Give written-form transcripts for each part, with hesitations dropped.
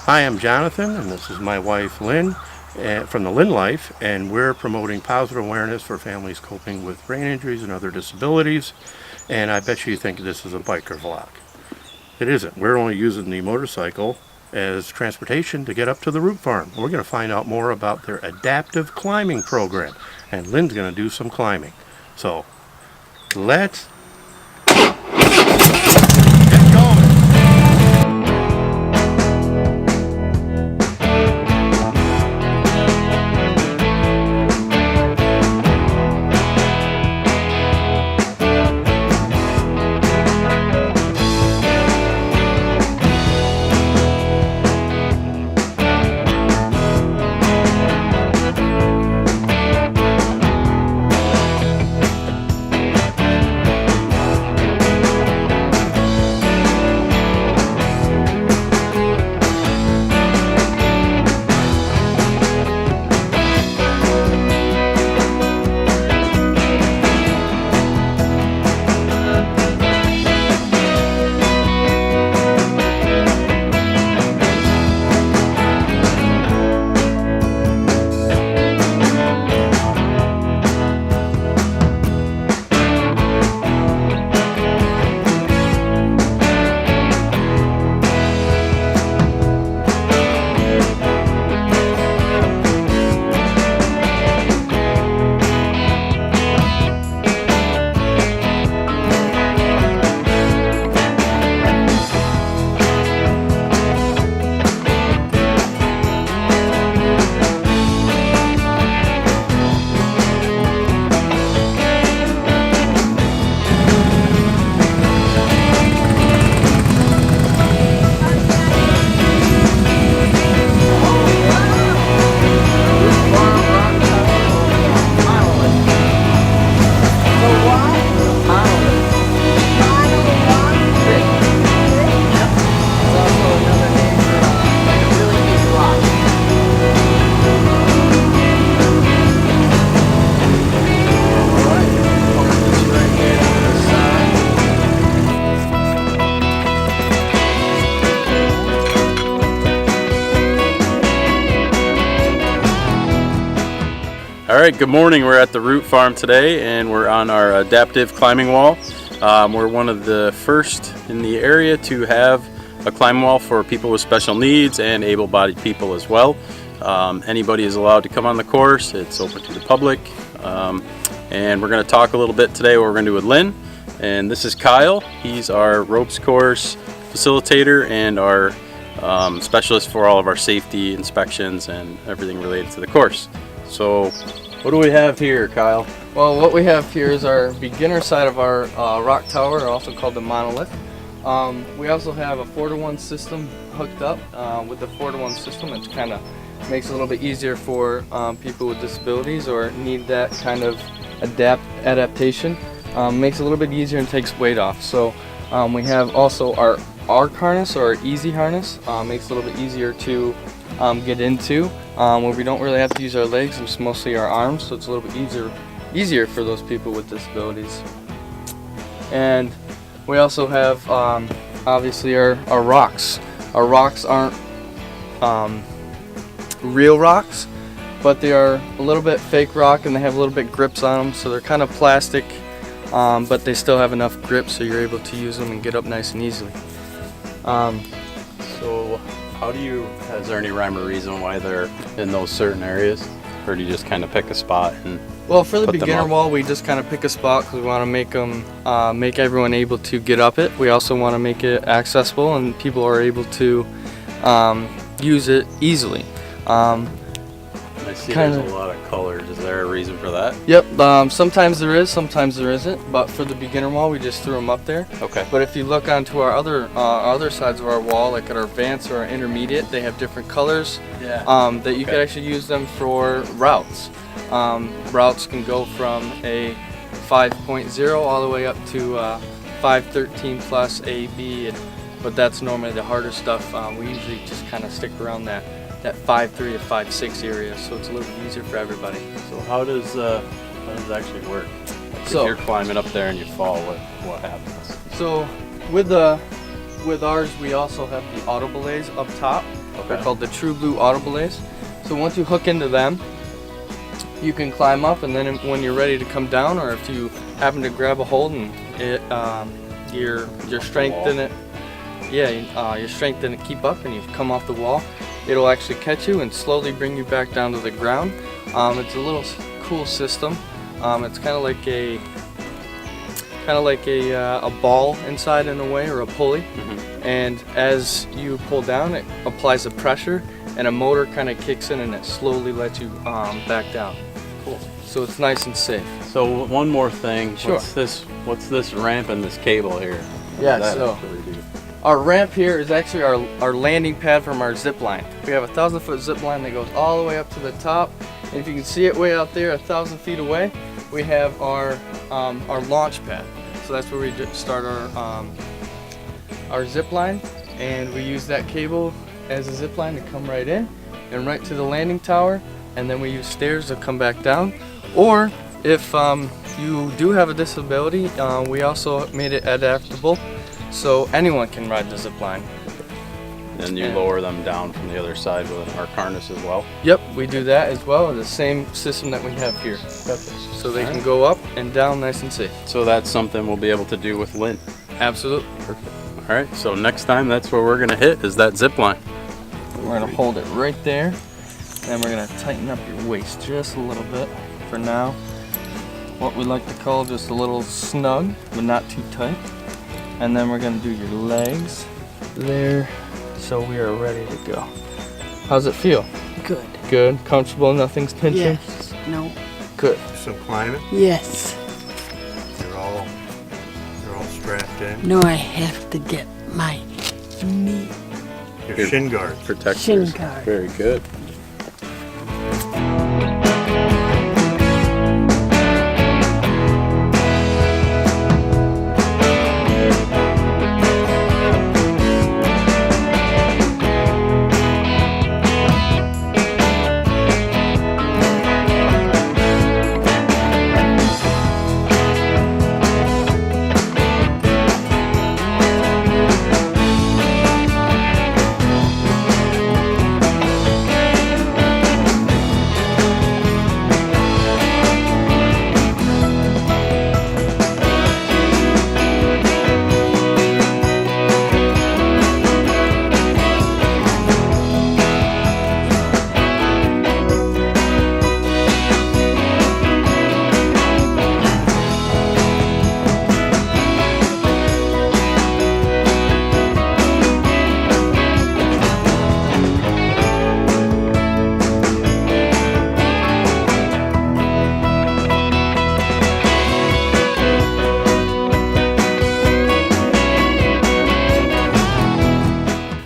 Hi, I'm Jonathan, and this is my wife Lynn from the Lynne Life, and we're promoting positive awareness for families coping with brain injuries and other disabilities. And I bet you think this is a biker vlog. It isn't. We're only using the motorcycle as transportation to get up to the root farm. We're going to find out more about their adaptive climbing program, and Lynn's going to do some climbing. So let's get going. All right, good morning. We're at the Root Farm today and we're on our adaptive climbing wall. We're one of the first in the area to have a climbing wall for people with special needs and able-bodied people as well. Anybody is allowed to come on the course. It's open to the public. And we're going to talk a little bit today what we're going to do with Lynn. And this is Kyle. He's our ropes course facilitator and our specialist for all of our safety inspections and everything related to the course. So what do we have here, Kyle? Well, what we have here is our beginner side of our rock tower, also called the monolith. We also have a 4-to-1 system hooked up. With the 4-to-1 system, it kind of makes it a little bit easier for people with disabilities or need that kind of adaptation. Makes it a little bit easier and takes weight off. So we have also our arc harness or our easy harness. Makes it a little bit easier to get into, where we don't really have to use our legs, it's mostly our arms, so it's a little bit easier for those people with disabilities. And we also have obviously our rocks. Our rocks aren't real rocks, but they are a little bit fake rock and they have a little bit grips on them, so they're kind of plastic, but they still have enough grip so you're able to use them and get up nice and easily. So is there any rhyme or reason why they're in those certain areas? Or do you just kind of pick a spot and Well, for the put them beginner up? wall, we just kind of pick a spot because we want to make everyone able to get up it. We also want to make it accessible and people are able to use it easily. I see there's a lot of colors. Is there a reason for that? Yep, sometimes there is, sometimes there isn't, but for the beginner wall we just threw them up there. Okay. But if you look onto our other sides of our wall, like at our advanced or our intermediate, they have different colors that you could actually use them for routes. Routes can go from a 5.0 all the way up to 513 plus A, B, but that's normally the harder stuff. We usually just kind of stick around that 5.3 to 5.6 area, so it's a little bit easier for everybody. So how does it actually work? Like So if you're climbing up there and you fall, what happens? So with ours, we also have the auto belays up top. They're called the True Blue Auto Belays. So once you hook into them, you can climb up, and then when you're ready to come down, or if you happen to grab a hold and your strength in it, your strength didn't keep up and you've come off the wall, it'll actually catch you and slowly bring you back down to the ground. It's a little cool system. It's kind of like a ball inside in a way, or a pulley. And as you pull down, it applies a pressure, and a motor kind of kicks in and it slowly lets you back down. Cool. So it's nice and safe. So one more thing. Sure. What's this ramp and this cable here? Yeah, What does that so actually do? our ramp here is actually our landing pad from our zip line. We have a 1,000-foot zip line that goes all the way up to the top. And if you can see it way out there, 1,000 feet away, we have our launch pad. So that's where we start our zip line, and we use that cable as a zip line to come right in and right to the landing tower, and then we use stairs to come back down. Or if you do have a disability, we also made it adaptable so anyone can ride the zip line. And you lower them down from the other side with an arc harness as well? Yep, we do that as well, the same system that we have here. So they can go up and down nice and safe. So that's something we'll be able to do with Lynne. Absolutely. Perfect. All right, so next time that's where we're gonna hit is that zip line. We're gonna hold it right there, and we're gonna tighten up your waist just a little bit for now. What we like to call just a little snug, but not too tight. And then we're gonna do your legs there, so we are ready to go. How's it feel? Good. Good, comfortable, nothing's pinching? Yes. No. Good. Some climbing. Yes. You're all strapped in. No, I have to get my knee Your shin guards. Protectors. shin guard. Very good.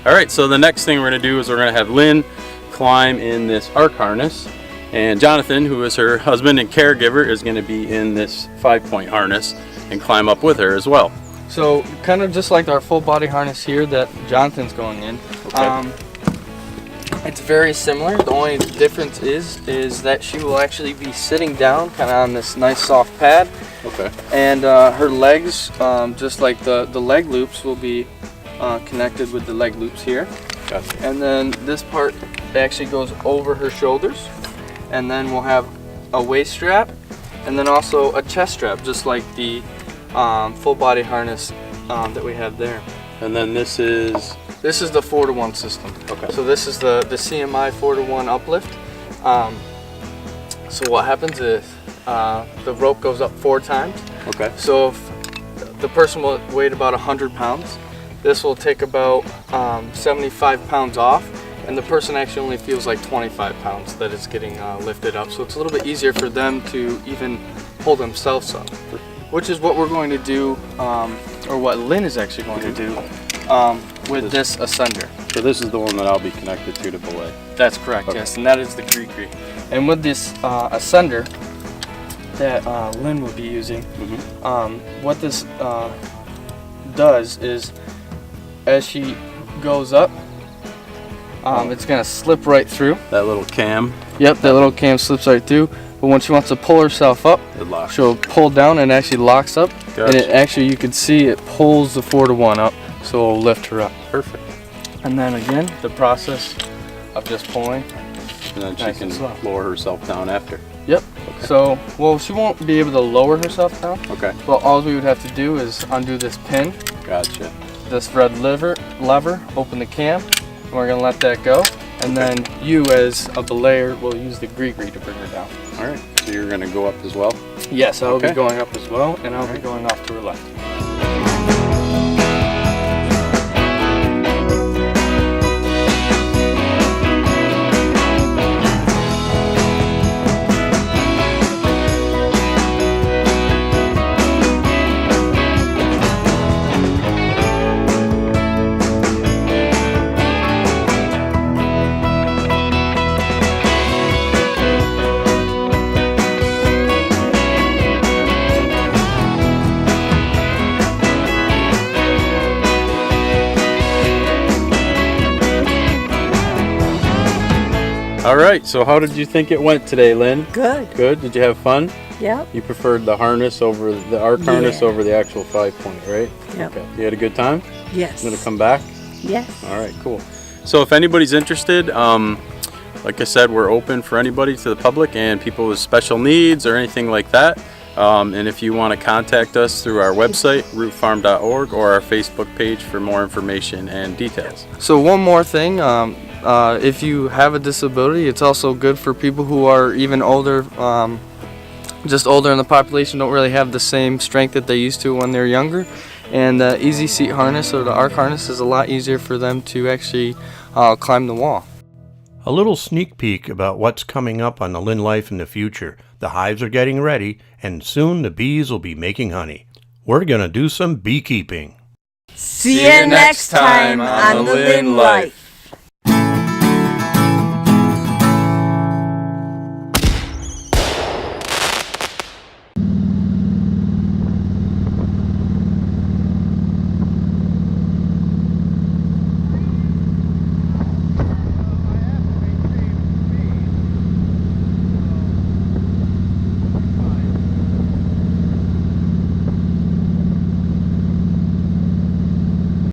All right, so the next thing we're gonna do is we're gonna have Lynne climb in this arc harness, and Jonathan, who is her husband and caregiver, is gonna be in this 5-point harness and climb up with her as well. So kind of just like our full body harness here that Jonathan's going in. Okay. It's very similar. The only difference is that she will actually be sitting down kind of on this nice soft pad. Okay. And her legs, just like the leg loops, will be connected with the leg loops here. Gotcha. And then this part actually goes over her shoulders. And then we'll have a waist strap, and then also a chest strap, just like the full body harness that we have there. And then this is the 4-to-1 system. Okay. So this is the CMI 4-to-1 uplift. So what happens is the rope goes up 4 times. okay. So if the person will weigh about 100 pounds, this will take about 75 pounds off, and the person actually only feels like 25 pounds that it's getting lifted up. So it's a little bit easier for them to even pull themselves up, which is what we're going to do, or what Lynne is actually going to do with this ascender. So this is the one that I'll be connected to belay. That's correct, Okay. yes, and that is the Gree. And with this ascender that Lynne will be using, what this does is, as she goes up, it's gonna slip right through. That little cam, Yep, that little cam slips right through. But when she wants to pull herself up, it locks. she'll pull down and it actually locks up. And it Gotcha. actually, you can see it pulls the 4-to-1 up, so it'll lift her up. Perfect. And then again, the process of just pulling. And then she Nice can and slow. lower herself down after. Yep. So, well, she won't be able to lower herself down. Okay, But all we would have to do is undo this pin, gotcha. this red lever, open the cam, and we're gonna let that go. And then you, as a belayer, will use the gree-gree to bring her down. All right, so you're gonna go up as well? Yes, I will Okay. be going up as well, and I'll be going off to her left. All right, so how did you think it went today, Lynn? Good. Good, did you have fun? Yep. You preferred the harness over, the arc harness Yeah. over the actual 5-point, right? Yep. Okay, you had a good time? Yes. You gonna come back? Yes. All right, cool. So if anybody's interested, like I said, we're open for anybody, to the public and people with special needs or anything like that. And if you want to contact us through our website, rootfarm.org, or our Facebook page for more information and details. So one more thing, if you have a disability, it's also good for people who are even older, just older in the population, don't really have the same strength that they used to when they're younger. And the easy seat harness or the arc harness is a lot easier for them to actually climb the wall. A little sneak peek about what's coming up on the Lynn Life in the future. The hives are getting ready, and soon the bees will be making honey. We're going to do some beekeeping. See you next time on the Lynn Life.